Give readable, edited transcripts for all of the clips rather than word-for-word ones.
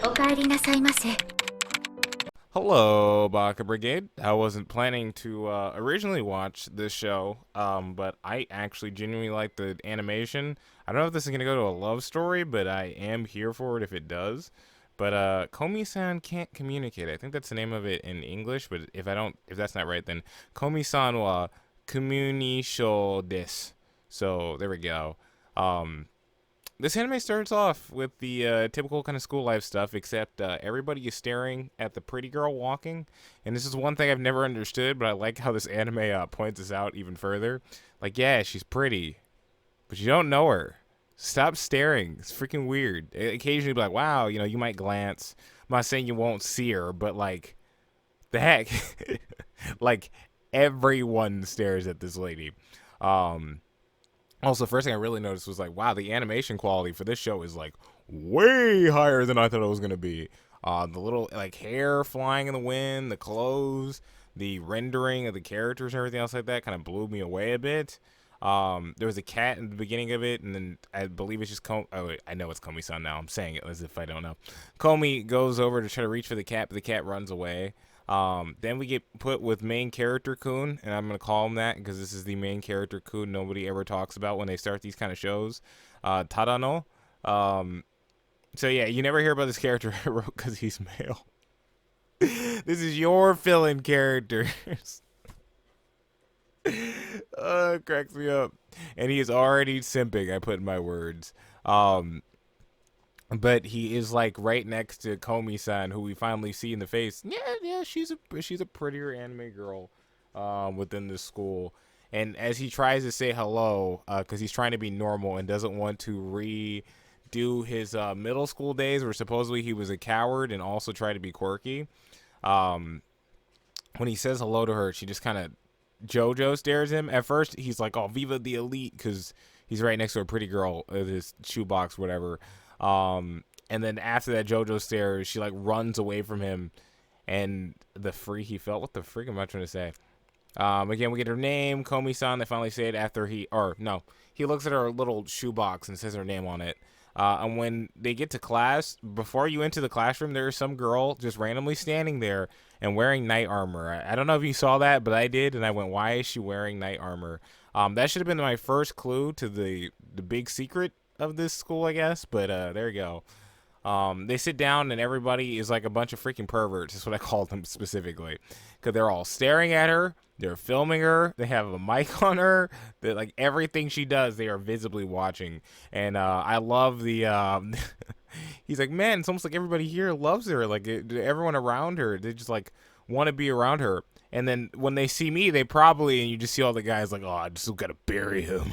お帰りなさいませ。Hello, Baka Brigade. I wasn't planning to originally watch this show, but I actually genuinely like the animation. I don't know if this is gonna go to a love story, but I am here for it if it does. But Komi San can't communicate. I think that's the name of it in English, but if that's not right, then Komi San wa Comyushou desu. So there we go. Um, this anime starts off with the typical kind of school life stuff, except everybody is staring at the pretty girl walking. And this is one thing I've never understood, but I like how this anime points this out even further. Like, yeah, she's pretty, but you don't know her. Stop staring. It's freaking weird. Occasionally, be like, wow, you might glance. I'm not saying you won't see her, but like, the heck, like everyone stares at this lady. Um, Also, first thing I really noticed was like, wow, the animation quality for this show is like way higher than I thought it was gonna be. The little like hair flying in the wind, the clothes, the rendering of the characters, and everything else like that kind of blew me away a bit. There was a cat in the beginning of it, and then I believe it's just Oh, wait, I know it's Komi San now. I'm saying it as if I don't know. Komi goes over to try to reach for the cat, but the cat runs away. Then we get put with main character Kun, and I'm gonna call him that because this is the main character Kun nobody ever talks about when they start these kind of shows. Tadano. Um, so yeah, you never hear about this character because he's male. This is your fill-in characters. It cracks me up. And he is already simping. I put in my words. But he is like right next to Komi San, who we finally see in the face. Yeah, she's a prettier anime girl, within the school. And as he tries to say hello, because he's trying to be normal and doesn't want to redo his middle school days, where supposedly he was a coward and also tried to be quirky. Um, when he says hello to her, she just kind of JoJo stares him. At first, he's like, "Oh, Viva the Elite," because he's right next to a pretty girl with his shoebox, whatever. And then after that JoJo stare, she like runs away from him, and the free he felt. What the freak am I trying to say? Again, we get her name, Komi-san. They finally say it after he looks at her little shoebox and says her name on it. And when they get to class, before you enter the classroom, there is some girl just randomly standing there and wearing knight armor. I don't know if you saw that, but I did, and I went, "Why is she wearing knight armor?" That should have been my first clue to the big secret of this school, I guess. But there you go. They sit down and everybody is like a bunch of freaking perverts. That's what I called them specifically, because they're all staring at her. They're filming her. They have a mic on her. That like everything she does, they are visibly watching. And I love the. He's like, man, it's almost like everybody here loves her. Like everyone around her, they just like want to be around her. And then when they see me, they probably and you just see all the guys like, oh, I just gotta bury him.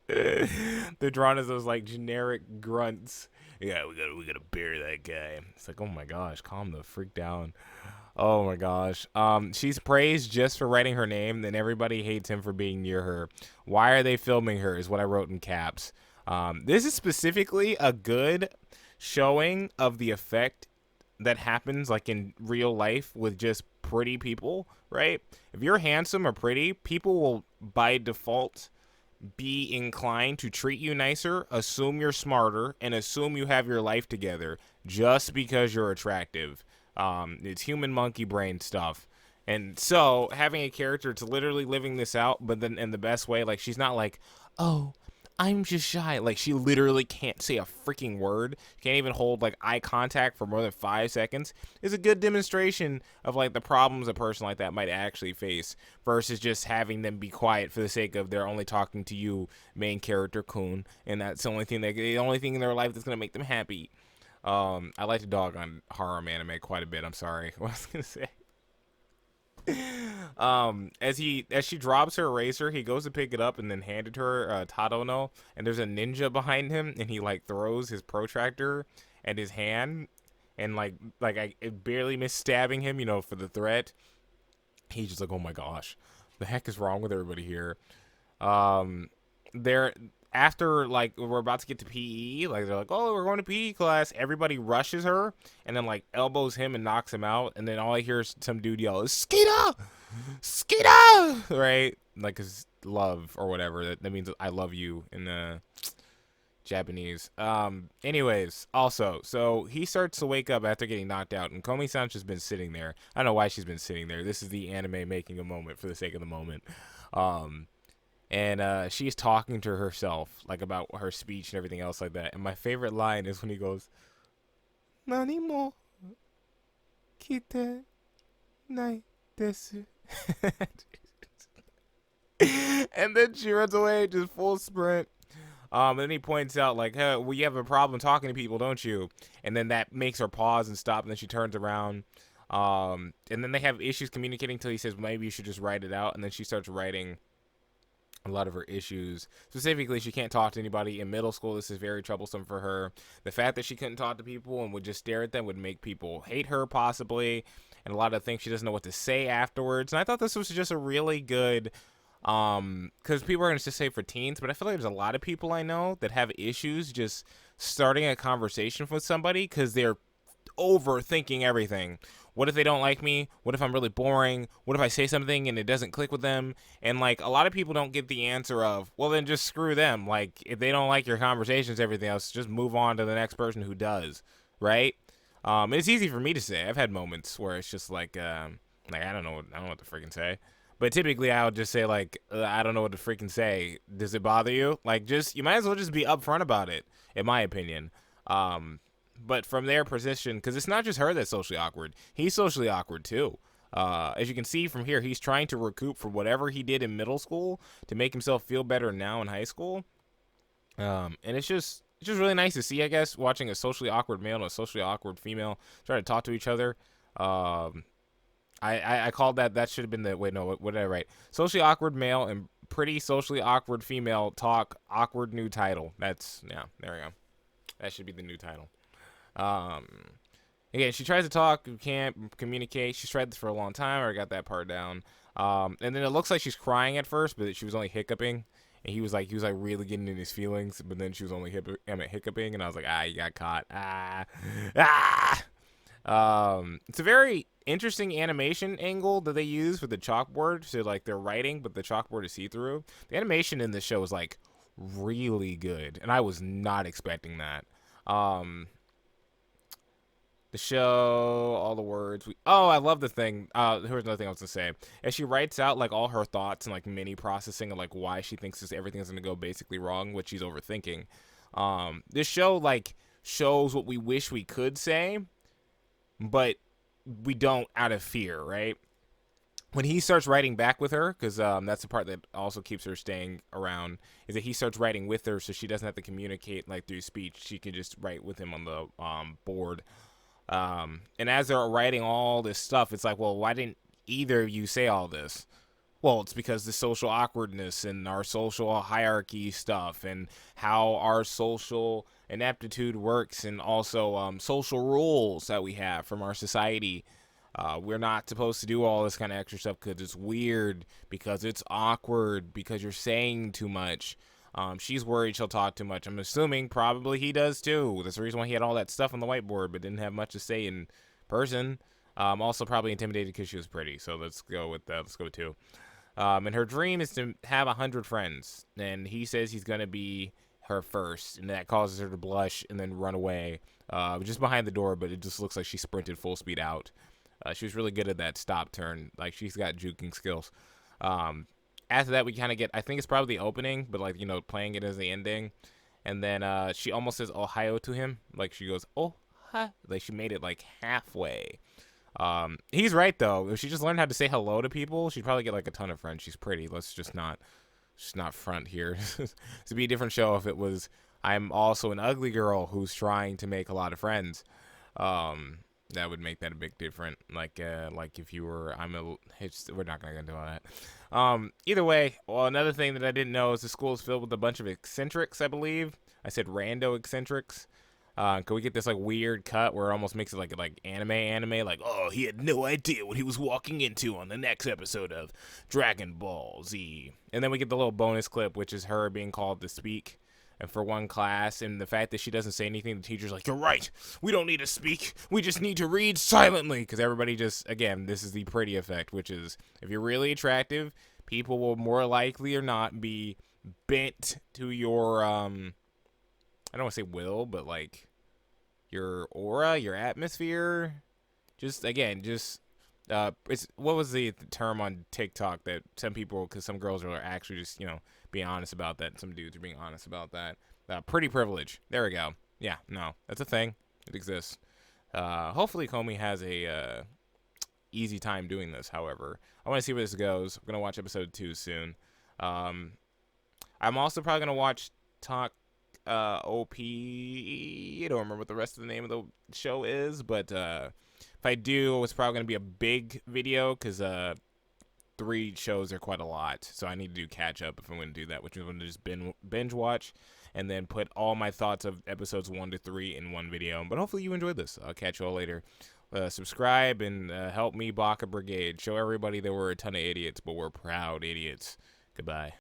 They're drawn as those like generic grunts. Yeah, we gotta bury that guy. It's like, oh my gosh, calm the freak down. Oh my gosh. She's praised just for writing her name, then everybody hates him for being near her. Why are they filming her? Is what I wrote in caps. This is specifically a good showing of the effect that happens like in real life with just pretty people, right? If you're handsome or pretty, people will by default be inclined to treat you nicer, assume you're smarter, and assume you have your life together just because you're attractive. It's human monkey brain stuff. And so having a character that's literally living this out, but then in the best way, like she's not like, oh, I'm just shy. Like she literally can't say a freaking word. Can't even hold like eye contact for more than 5 seconds. Is a good demonstration of like the problems a person like that might actually face versus just having them be quiet for the sake of they're only talking to you, main character Kun, and that's the only thing in their life that's gonna make them happy. I like to dog on harem anime quite a bit. I'm sorry. What I was gonna say. As she drops her eraser, he goes to pick it up and then handed her Tadono, and there's a ninja behind him, and he like throws his protractor at his hand, and I it barely missed stabbing him, for the threat. He's just like, oh my gosh, the heck is wrong with everybody here? They're after like we're about to get to PE, like they're like, oh, we're going to PE class. Everybody rushes her and then like elbows him and knocks him out, and then all I hear is some dude yell, "Skeeta, Skeeta!" Right? Like his love or whatever. That means I love you in the Japanese. Anyways, also, so he starts to wake up after getting knocked out, and Komi San's just been sitting there. I don't know why she's been sitting there. This is the anime making a moment for the sake of the moment. Um, and she's talking to herself, like about her speech and everything else like that. And my favorite line is when he goes, "Nani mo kite nai desu." And then she runs away, just full sprint. And then he points out, like, hey, well, you have a problem talking to people, don't you? And then that makes her pause and stop, and then she turns around. And then they have issues communicating until he says, maybe you should just write it out. And then she starts writing a lot of her issues. Specifically, she can't talk to anybody. In middle school, this is very troublesome for her. The fact that she couldn't talk to people and would just stare at them would make people hate her, possibly. And a lot of things she doesn't know what to say afterwards. And I thought this was just a really good... because people are going to just say for teens, but I feel like there's a lot of people I know that have issues just starting a conversation with somebody because they're overthinking everything. What if they don't like me? What if I'm really boring? What if I say something and it doesn't click with them? And like a lot of people don't get the answer of, well, then just screw them. Like if they don't like your conversations, everything else, just move on to the next person who does, right? And it's easy for me to say. I've had moments where it's just like I don't know what to freaking say. But typically, I would just say, like, I don't know what to freaking say. Does it bother you? Like, you might as well just be upfront about it, in my opinion. But from their position, because it's not just her that's socially awkward. He's socially awkward, too. As you can see from here, he's trying to recoup from whatever he did in middle school to make himself feel better now in high school. And it's just really nice to see, I guess, watching a socially awkward male and a socially awkward female try to talk to each other. I called that should have been the, wait, no, what did I write? Socially awkward male and pretty socially awkward female talk awkward new title. That's, yeah, there we go. That should be the new title. Again, she tries to talk, can't communicate. She's tried this for a long time. I got that part down. And then it looks like she's crying at first, but she was only hiccuping. And he was like really getting in his feelings, but then she was only hiccuping, and I was like, you got caught. It's a very interesting animation angle that they use with the chalkboard. So like they're writing, but the chalkboard is see-through. The animation in this show is like really good, and I was not expecting that. The show, all the words. I love the thing. Here's another thing I was gonna say. As she writes out like all her thoughts and like mini processing of like why she thinks everything's gonna go basically wrong, which she's overthinking. This show like shows what we wish we could say, but we don't out of fear, right? When he starts writing back with her, because that's the part that also keeps her staying around, is that he starts writing with her so she doesn't have to communicate like through speech. She can just write with him on the board. And as they're writing all this stuff, it's like, well, why didn't either of you say all this? Well, it's because the social awkwardness and our social hierarchy stuff and how our social ineptitude works, and also social rules that we have from our society. We're not supposed to do all this kind of extra stuff because it's weird, because it's awkward, because you're saying too much. She's worried she'll talk too much. I'm assuming probably he does too. That's the reason why he had all that stuff on the whiteboard but didn't have much to say in person. Also probably intimidated because she was pretty. So let's go with that. Let's go with 2. And her dream is to have 100 friends. And he says he's going to be her first. And that causes her to blush and then run away. Just behind the door, but it just looks like she sprinted full speed out. She was really good at that stop turn. Like, she's got juking skills. After that, we kind of get, I think it's probably the opening, but like, playing it as the ending. And then she almost says Ohio to him. Like, she goes, oh, hi. Like, she made it like halfway. He's right, though. If she just learned how to say hello to people, she'd probably get like a ton of friends. She's pretty. Let's just not front here. This would be a different show if it was, I'm also an ugly girl who's trying to make a lot of friends. That would make that a big difference. Like if you were, we're not gonna get into all that. Either way, well, another thing that I didn't know is the school is filled with a bunch of eccentrics. I believe I said rando eccentrics. Can we get this like weird cut where it almost makes it like anime, like, oh, he had no idea what he was walking into on the next episode of Dragon Ball Z. And then we get the little bonus clip, which is her being called to speak. And for one class, and the fact that she doesn't say anything, the teacher's like, you're right, we don't need to speak, we just need to read silently, because everybody just, again, this is the pretty effect, which is, if you're really attractive, people will more likely or not be bent to your I don't want to say will, but like your aura, your atmosphere. Just again, just it's what was the term on TikTok that some people, because some girls are actually just being honest about that, and some dudes are being honest about that. Pretty privilege. There we go. Yeah, no, that's a thing. It exists. Hopefully, Comey has a easy time doing this. However, I want to see where this goes. I'm gonna watch episode 2 soon. Um, I'm also probably gonna watch Talk OP. I don't remember what the rest of the name of the show is, but if I do, it's probably gonna be a big video because 3 shows are quite a lot. So I need to do catch up if I'm gonna do that, which is gonna just binge watch and then put all my thoughts of episodes 1 to 3 in one video. But hopefully you enjoyed this. I'll catch you all later. Subscribe and help me Baka Brigade. Show everybody that we're a ton of idiots, but we're proud idiots. Goodbye.